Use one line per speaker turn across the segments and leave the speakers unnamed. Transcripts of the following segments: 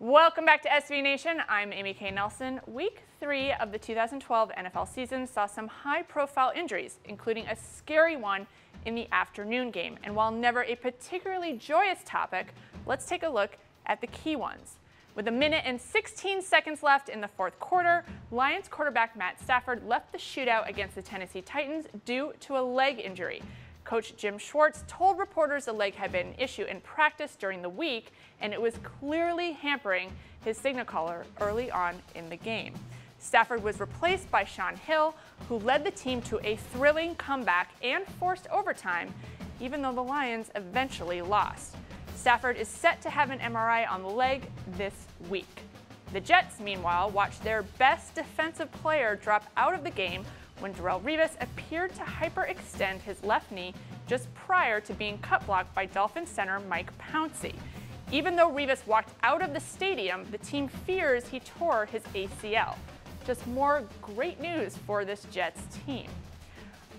Welcome back to SV Nation. I'm Amy K. Nelson. Week 3 of the 2012 NFL season saw some high-profile injuries, including a scary one in the afternoon game. And while never a particularly joyous topic, let's take a look at the key ones. With 1 minute and 16 seconds left in the fourth quarter, Lions quarterback Matt Stafford left the shootout against the Tennessee Titans due to a leg injury. Coach Jim Schwartz told reporters the leg had been an issue in practice during the week, and it was clearly hampering his signal caller early on in the game. Stafford was replaced by Shaun Hill, who led the team to a thrilling comeback and forced overtime, even though the Lions eventually lost. Stafford is set to have an MRI on the leg this week. The Jets, meanwhile, watched their best defensive player drop out of the game when Darrelle Revis appeared to hyperextend his left knee just prior to being cut blocked by Dolphins center Mike Pouncey. Even though Revis walked out of the stadium, the team fears he tore his ACL. Just more great news for this Jets team.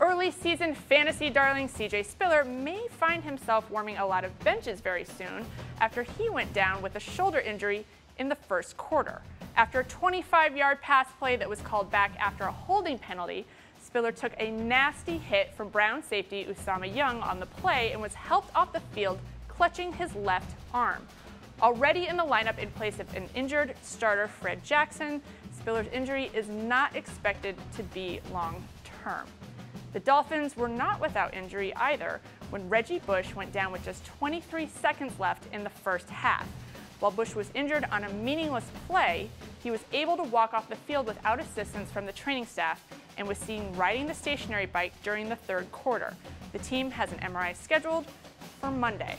Early season fantasy darling CJ Spiller may find himself warming a lot of benches very soon after he went down with a shoulder injury in the first quarter. After a 25-yard pass play that was called back after a holding penalty, Spiller took a nasty hit from Brown safety Usama Young on the play and was helped off the field, clutching his left arm. Already in the lineup in place of an injured starter Fred Jackson, Spiller's injury is not expected to be long-term. The Dolphins were not without injury either when Reggie Bush went down with just 23 seconds left in the first half. While Bush was injured on a meaningless play, he was able to walk off the field without assistance from the training staff and was seen riding the stationary bike during the third quarter. The team has an MRI scheduled for Monday.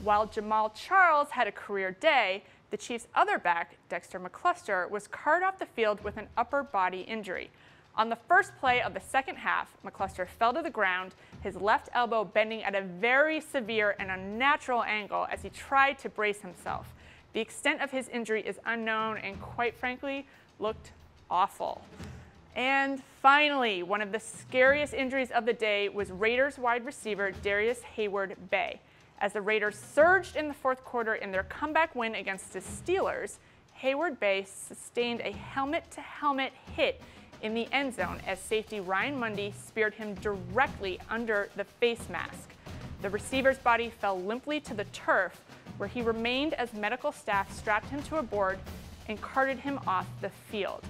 While Jamal Charles had a career day, the Chiefs' other back, Dexter Mccluster, was carted off the field with an upper body injury. On the first play of the second half, Mccluster fell to the ground, his left elbow bending at a very severe and unnatural angle as he tried to brace himself. The extent of his injury is unknown and, quite frankly, looked awful. And finally, one of the scariest injuries of the day was Raiders wide receiver Heyward-Bey. As the Raiders surged in the fourth quarter in their comeback win against the Steelers, Heyward-Bey sustained a helmet-to-helmet hit in the end zone as safety Ryan Mundy speared him directly under the face mask. The receiver's body fell limply to the turf, where he remained as medical staff strapped him to a board and carted him off the field.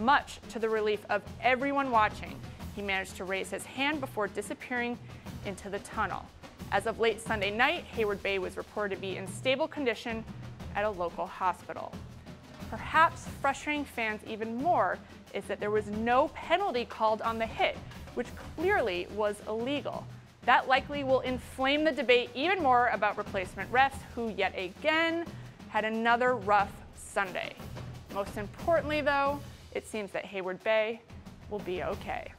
Much to the relief of everyone watching, he managed to raise his hand before disappearing into the tunnel. As of late Sunday night, Heyward-Bey was reported to be in stable condition at a local hospital. Perhaps frustrating fans even more is that there was no penalty called on the hit, which clearly was illegal. That likely will inflame the debate even more about replacement refs, who yet again had another rough Sunday. Most importantly, though, it seems that Heyward-Bey will be okay.